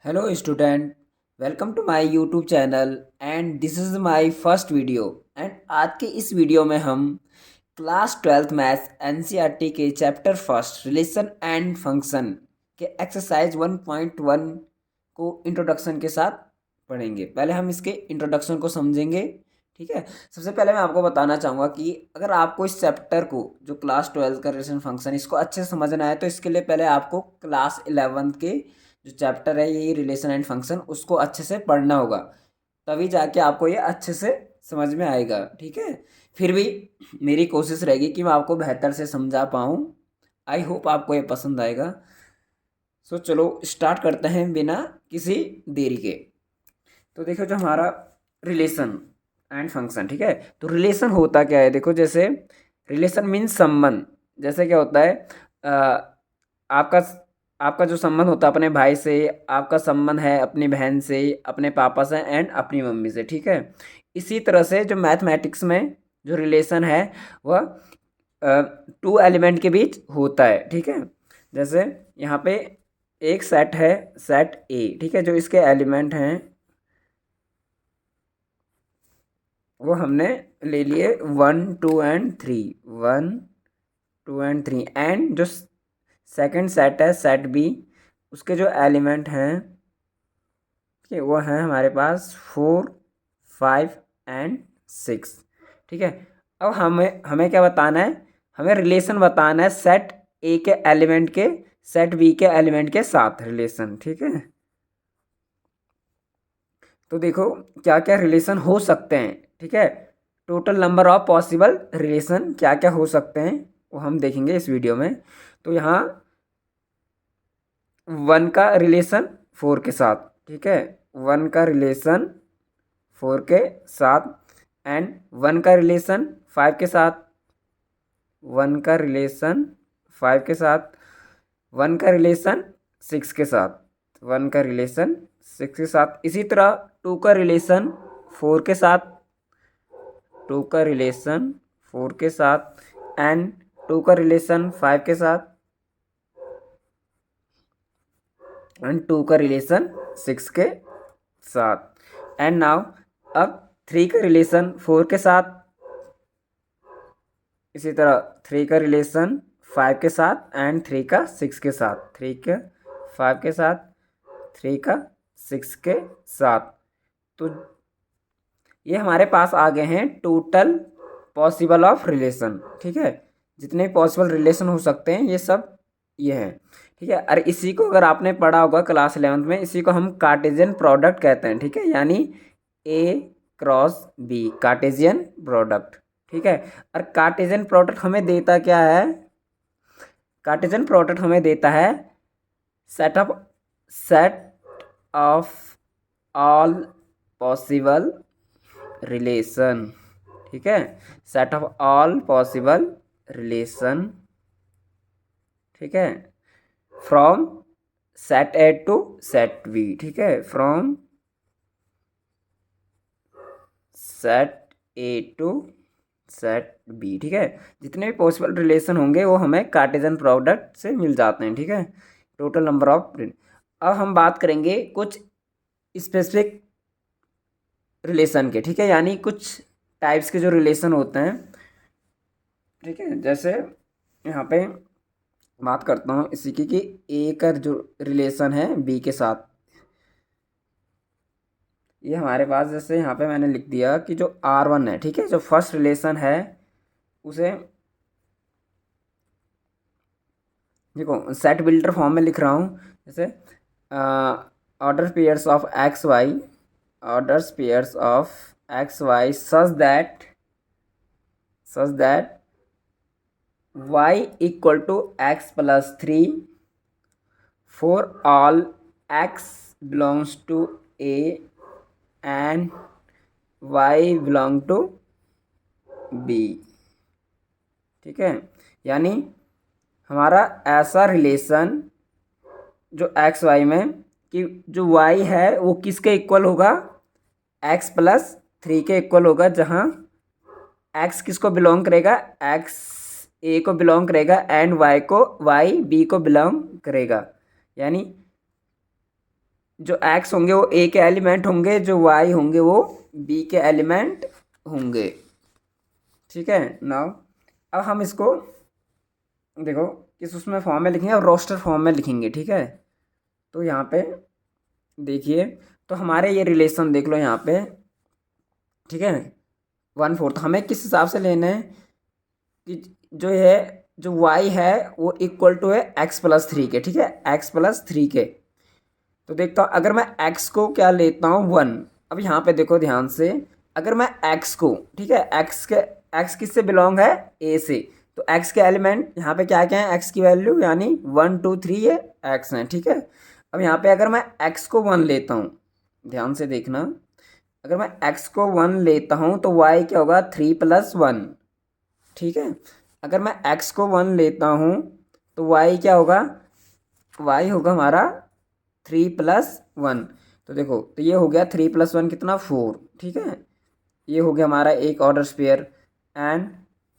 Hello student, welcome to my YouTube channel and this is my first video and आज के इस video में हम क्लास 12th मैथ्स एनसीईआरटी के chapter first relation and function के exercise 1.1 को introduction के साथ पढ़ेंगे। पहले हम इसके इंट्रोडक्शन को समझेंगे। ठीक है, सबसे पहले मैं आपको बताना चाहूँगा कि अगर आपको इस चैप्टर को जो क्लास 12 का रिलेशन फंक्शन इसको अच्छे से समझना है तो इसके लिए पहले आपको क्लास 11 के जो चैप्टर है यही रिलेशन एंड फंक्शन उसको अच्छे से पढ़ना होगा, तभी जाके आपको ये अच्छे से समझ में आएगा। ठीक है, फिर भी मेरी कोशिश रहेगी कि मैं आपको बेहतर से समझा पाऊँ। आई होप आपको ये पसंद आएगा। सो चलो स्टार्ट करते हैं बिना किसी देरी के। तो देखो जो हमारा रिलेशन एंड फंक्शन, ठीक है, तो रिलेशन होता क्या है। देखो जैसे रिलेशन मीन्स संबंध। जैसे क्या होता है, आपका आपका जो संबंध होता है अपने भाई से, आपका संबंध है अपनी बहन से, अपने पापा से एंड अपनी मम्मी से। ठीक है, इसी तरह से जो मैथमेटिक्स में जो रिलेशन है वह टू एलिमेंट के बीच होता है। ठीक है, जैसे यहाँ पे एक सेट है, सेट ए, ठीक है, जो इसके एलिमेंट हैं वो हमने ले लिए 1 2 एंड 3, 1 2 एंड 3 एंड जो सेकंड सेट है सेट बी, उसके जो एलिमेंट हैं ठीक है वो हैं हमारे पास 4 5 एंड 6। ठीक है, अब हमें हमें क्या बताना है, हमें रिलेशन बताना है सेट ए के एलिमेंट के सेट बी के एलिमेंट के साथ रिलेशन। ठीक है, तो देखो क्या क्या रिलेशन हो सकते हैं। ठीक है, total number of possible relation क्या क्या हो सकते हैं वो हम देखेंगे इस वीडियो में। तो यहाँ 1 का रिलेशन 4 के साथ, ठीक है, 1 का रिलेशन 4 के साथ एंड 1 का रिलेशन 5 के साथ, 1 का रिलेशन 5 के साथ, 1 का रिलेशन 6 के साथ, 1 का रिलेशन 6 के साथ। इसी तरह 2 का रिलेशन 4 के साथ, 2 का रिलेशन 4 के साथ एंड 2 का रिलेशन 5 के साथ एंड 2 का रिलेशन 6 के साथ। एंड नाउ अब 3 का रिलेशन 4 के साथ, इसी तरह 3 का रिलेशन 5 के साथ एंड 3 का 6 के साथ, 3 का 5 के साथ, 3 का 6 के साथ। तो ये हमारे पास आ गए हैं टोटल पॉसिबल ऑफ रिलेशन। ठीक है, जितने पॉसिबल रिलेशन हो सकते हैं ये सब ये हैं। ठीक है, और इसी को अगर आपने पढ़ा होगा क्लास 11th में, इसी को हम कार्टेशियन प्रोडक्ट कहते हैं। ठीक है, यानी ए क्रॉस बी, कार्टेशियन प्रोडक्ट। ठीक है, और कार्टेशियन प्रोडक्ट हमें देता क्या है, कार्टेशियन प्रोडक्ट हमें देता है set of all possible relation. ठीक है, set of all possible relation. ठीक है, from set A to set B. ठीक है, from set A to set B. ठीक है, जितने भी पॉसिबल रिलेशन होंगे वो हमें कार्टेशियन प्रोडक्ट से मिल जाते हैं। ठीक है, टोटल नंबर ऑफ। अब हम बात करेंगे कुछ स्पेसिफिक रिलेशन के। ठीक है, यानी कुछ टाइप्स के जो रिलेशन होते हैं। ठीक है, जैसे यहाँ पे बात करता हूँ इसी की कि ए का जो रिलेशन है बी के साथ, ये हमारे पास जैसे यहाँ पे मैंने लिख दिया कि जो R1 है, ठीक है, जो फर्स्ट रिलेशन है उसे देखो सेट बिल्डर फॉर्म में लिख रहा हूँ। जैसे order pairs of x y, orders pairs of x y such that y equal to x plus 3 for all x belongs to a and y belong to b। ठीक है, यानी हमारा ऐसा रिलेशन जो एक्स वाई में कि जो y है वो किसके इक्वल होगा, x प्लस 3 के इक्वल होगा, जहाँ x किसको बिलोंग करेगा, x ए को बिलोंग करेगा एंड y बी को बिलोंग करेगा। यानी जो एक्स होंगे वो ए के एलिमेंट होंगे, जो वाई होंगे वो बी के एलिमेंट होंगे। ठीक है। नाउ अब हम इसको देखो किस उसमें फॉर्म में लिखेंगे और रोस्टर फॉर्म में लिखेंगे। ठीक है। तो यहाँ पे देखिए, तो हमारे ये रिलेशन देख लो यहाँ पे। ठीक है। 1/4 हमें किस हिसाब से लेना है कि जो है, जो y है वो इक्वल टू है x+3 के। ठीक है, x+3 के। तो देखता हूँ अगर मैं x को क्या लेता हूँ 1। अब यहाँ पे देखो ध्यान से, अगर मैं x को, ठीक है, x किससे बिलोंग है, a से। तो x के एलिमेंट यहाँ पे क्या क्या है, x की वैल्यू यानी 1 2 3 ये x है। ठीक है। अब यहाँ पे अगर मैं x को 1 लेता हूँ, ध्यान से देखना, अगर मैं x को 1 लेता हूँ तो y क्या होगा, 3+1। ठीक है। अगर मैं x को 1 लेता हूँ तो y क्या होगा, y होगा हमारा 3+1। तो देखो, तो ये हो गया 3+1 कितना, 4। ठीक है। ये हो गया हमारा एक ऑर्डर स्पेयर। एंड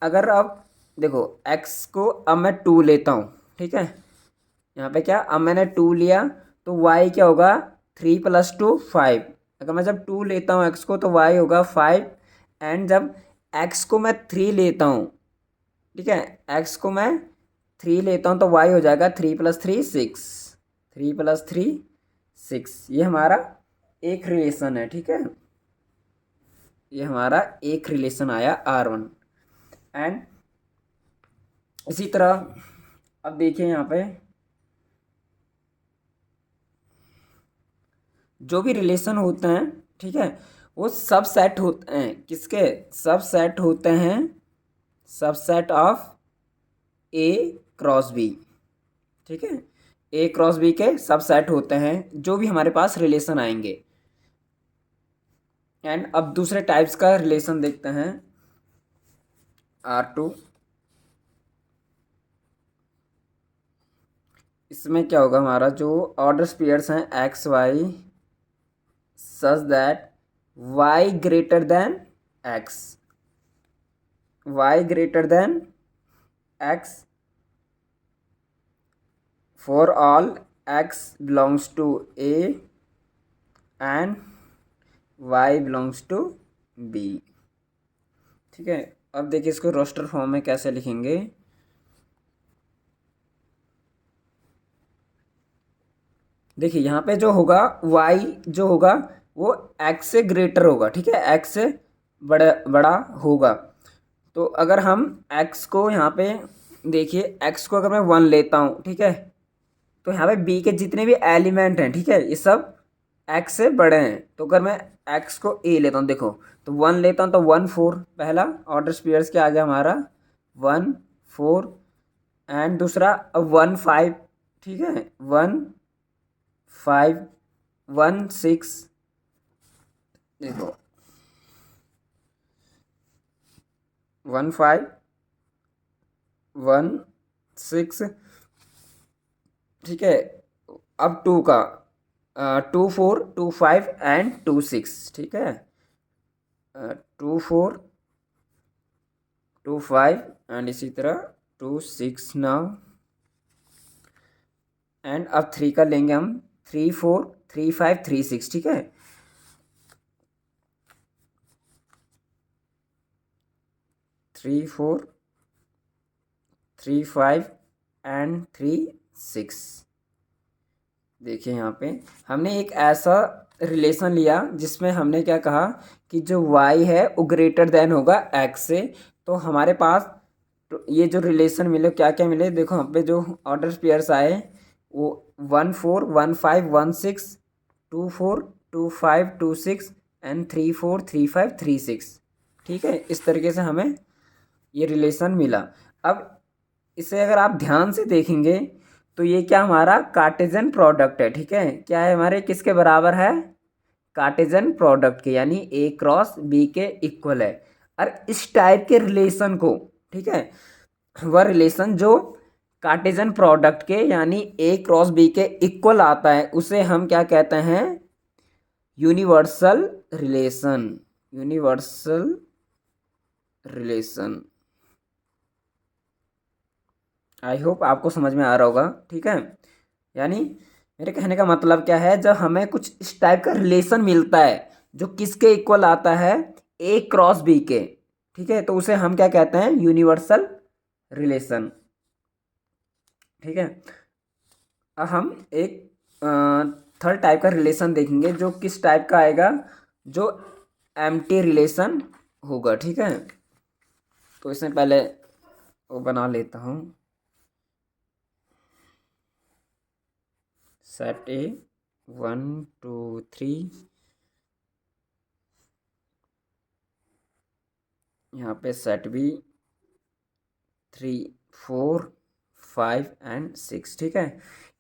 अगर अब देखो x को अब मैं 2 लेता हूँ। ठीक है। यहाँ पे क्या, अब मैंने 2 लिया तो y क्या होगा, 3+2 5। अगर मैं जब 2 लेता हूँ x को तो y होगा 5। एंड जब x को मैं 3 लेता हूँ, ठीक है, x को मैं 3 लेता हूँ तो y हो जाएगा 3+3 6। 3+3 6, ये हमारा एक रिलेशन है। ठीक है, ये हमारा एक रिलेशन आया R1। एंड इसी तरह अब देखिए यहाँ पे जो भी रिलेशन होते हैं, ठीक है, वो सब सेट होते हैं किसके, सब सेट होते हैं subset of A cross B. ठीक है, ए क्रॉस बी के सब सेट होते हैं जो भी हमारे पास रिलेशन आएंगे। एंड अब दूसरे टाइप्स का रिलेशन देखते हैं, R2। इसमें क्या होगा, हमारा जो ऑर्डर पेयर्स हैं x y such that y greater than x, y greater than x for all x belongs to A and y belongs to B. ठीक है। अब देखिए इसको रोस्टर फॉर्म में कैसे लिखेंगे। देखिए यहाँ पे जो होगा y जो होगा वो x से ग्रेटर होगा। ठीक है, x से बड़ा बड़ा होगा। तो अगर हम x को यहाँ पे देखिए, x को अगर मैं 1 लेता हूँ, ठीक है, तो यहाँ पे b के जितने भी एलिमेंट हैं, ठीक है, ये सब x से बड़े हैं। तो अगर मैं x को a लेता हूँ, देखो, तो 1 लेता हूँ तो 1 4 पहला ऑर्डर स्पेयर्स क्या आ गया हमारा, 1 4। एंड दूसरा अब 1 5। ठीक है, 1 5 1 6। देखो 1 5 1 6। ठीक है। अब 2 का 2 4 2 5 एंड 2 6। ठीक है, 2 4 2 5 एंड इसी तरह 2 6 नाउ। एंड अब 3 का लेंगे हम, 3 4 3 5 3 6। ठीक है, 3 4 3 5 एंड 3 6। देखिए यहाँ पे हमने एक ऐसा रिलेशन लिया जिसमें हमने क्या कहा कि जो y है वो ग्रेटर देन होगा x से। तो हमारे पास तो ये जो रिलेशन मिले क्या क्या मिले, देखो हम पे जो ऑर्डर पेयर्स आए वो 1 4 1 5 1 6 2 4 2 5 2 6 एंड 3 4 3 5 3 6। ठीक है, इस तरीके से हमें ये रिलेशन मिला। अब इसे अगर आप ध्यान से देखेंगे तो ये क्या हमारा कार्टेजन प्रोडक्ट है। ठीक है, क्या है हमारे किसके बराबर है, कार्टेजन प्रोडक्ट के, यानी ए क्रॉस बी के इक्वल है। और इस टाइप के रिलेशन को, ठीक है, वह रिलेशन जो कार्टेजन प्रोडक्ट के यानी ए क्रॉस बी के इक्वल आता है उसे हम क्या कहते हैं, universal relation. Universal relation. I hope आपको समझ में आ रहा होगा। ठीक है, यानी मेरे कहने का मतलब क्या है, जब हमें कुछ इस टाइप का रिलेशन मिलता है जो किसके इक्वल आता है, ए क्रॉस बी के, ठीक है, तो उसे हम क्या कहते हैं, यूनिवर्सल रिलेशन। ठीक है, अब हम एक थर्ड टाइप का रिलेशन देखेंगे जो किस टाइप का आएगा, जो एम्प्टी रिलेशन होगा। ठीक है, तो इसमें पहले वो बना लेता हूँ, सेट ए 1 2 3, यहाँ पे सेट बी 3 4 5 एंड 6। ठीक है,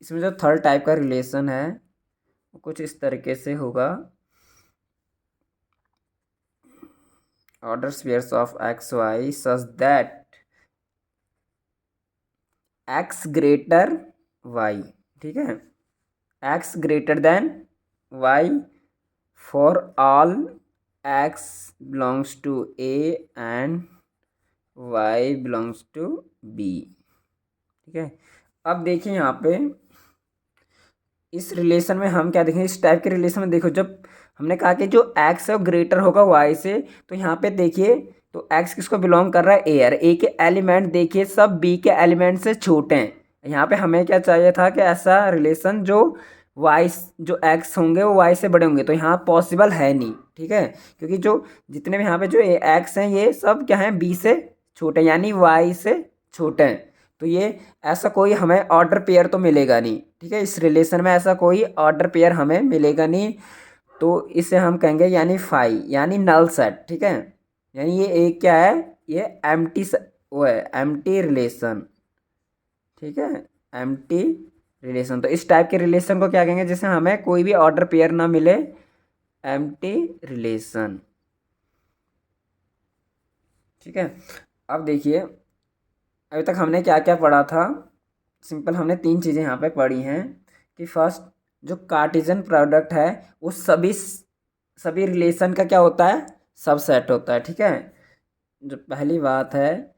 इसमें जो थर्ड टाइप का रिलेशन है वो कुछ इस तरीके से होगा, order squares of x y such that x greater y. ठीक है, x greater than y for all x belongs to A and y belongs to B. ठीक है, अब देखिए यहाँ पे इस रिलेशन में हम क्या देखें, इस टाइप के रिलेशन में देखो, जब हमने कहा कि जो एक्स है वो ग्रेटर होगा वाई से, तो यहाँ पे देखिए, तो एक्स किसको बिलोंग कर रहा है, ए, और ए के एलिमेंट देखिए सब बी के एलिमेंट से छोटे हैं। यहाँ पे हमें क्या चाहिए था कि ऐसा रिलेशन जो वाई, जो एक्स होंगे वो वाई से बड़े होंगे, तो यहाँ पॉसिबल है नहीं। ठीक है, क्योंकि जो जितने भी यहाँ पे जो एक्स हैं ये सब क्या हैं, बी से छोटे यानी वाई से छोटे हैं, तो ये ऐसा कोई हमें ऑर्डर पेयर तो मिलेगा नहीं। ठीक है, इस रिलेशन में ऐसा कोई ऑर्डर पेयर हमें मिलेगा नहीं, तो इसे हम कहेंगे यानी फाई यानी नल सेट। ठीक है, यानी ये एक क्या है, ये एम्प्टी वो है, एम्प्टी रिलेशन। ठीक है, एम्प्टी रिलेशन, तो इस टाइप के रिलेशन को क्या कहेंगे, जिसमें हमें कोई भी ऑर्डर पेयर ना मिले, एम्प्टी रिलेशन। ठीक है, अब देखिए अभी तक हमने क्या क्या पढ़ा था, सिंपल हमने तीन चीज़ें यहाँ पे पढ़ी हैं कि फर्स्ट जो कार्टेशियन प्रोडक्ट है वो सभी रिलेशन का क्या होता है, सबसेट होता है। ठीक है, जो पहली बात है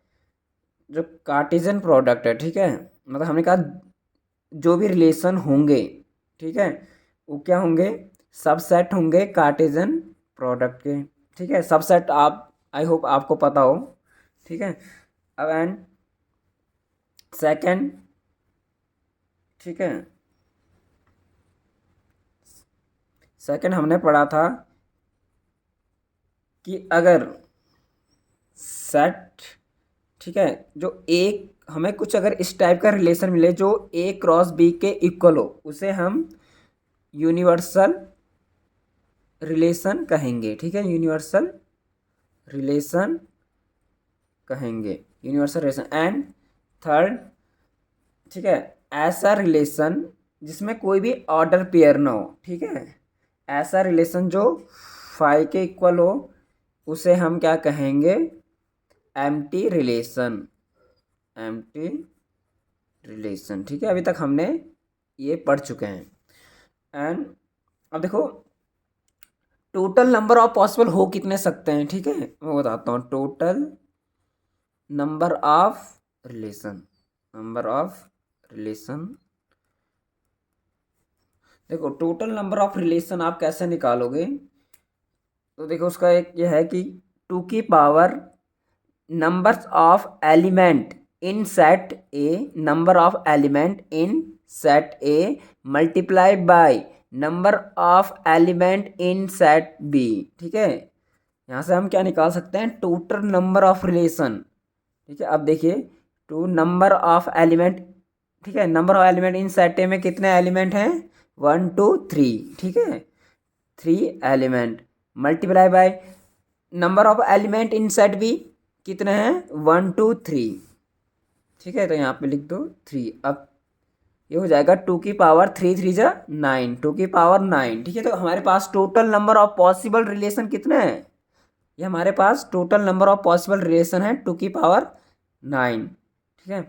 जो कार्टेशियन प्रोडक्ट है, ठीक है, मतलब हमने कहा जो भी रिलेशन होंगे, ठीक है, वो क्या होंगे, सबसेट होंगे कार्टेशियन प्रोडक्ट के। ठीक है, सबसेट आप आई होप आपको पता हो। ठीक है, अब एंड सेकंड, ठीक है, सेकंड हमने पढ़ा था कि अगर सेट, ठीक है, जो एक हमें कुछ अगर इस टाइप का रिलेशन मिले जो ए क्रॉस बी के इक्वल हो, उसे हम यूनिवर्सल रिलेशन कहेंगे। ठीक है, यूनिवर्सल रिलेशन कहेंगे, यूनिवर्सल रिलेशन। एंड थर्ड, ठीक है, ऐसा रिलेशन जिसमें कोई भी ऑर्डर पेयर ना हो। ठीक है, ऐसा रिलेशन जो फाई के इक्वल हो उसे हम क्या कहेंगे, एम्प्टी रिलेशन, एम्प्टी रिलेशन। ठीक है, अभी तक हमने ये पढ़ चुके हैं। एंड अब देखो टोटल नंबर ऑफ पॉसिबल हो कितने सकते हैं। ठीक है, मैं बताता हूँ, total number of relation, number of relation, देखो टोटल नंबर ऑफ रिलेशन आप कैसे निकालोगे, तो देखो उसका एक ये है कि 2 की power numbers of element in set A, number of element in set A multiply by number of element in set B. ठीक है, यहाँ से हम क्या निकाल सकते हैं, टोटल नंबर ऑफ रिलेशन। ठीक है, अब देखिए टू नंबर ऑफ एलिमेंट, ठीक है, number of element in set ए में कितने एलिमेंट हैं, 1 2 3। ठीक है, 3 element multiply by number of element in set B कितने हैं, 1 2 3। ठीक है, तो यहाँ पे लिख दो 3। अब ये हो जाएगा 2 की पावर 3 3 जा 9, 2 की पावर 9। ठीक है, तो हमारे पास total number of possible relation कितने हैं, ये हमारे पास total number of possible relation है 2 की पावर 9। ठीक है,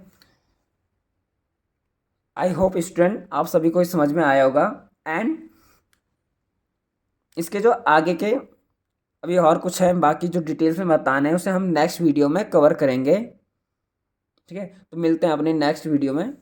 आई होप स्टूडेंट आप सभी को समझ में आया होगा। एंड इसके जो आगे के अभी और कुछ है बाकी जो डिटेल्स में बताना है उसे हम नेक्स्ट वीडियो में कवर करेंगे। ठीक है, तो मिलते हैं अपने नेक्स्ट वीडियो में।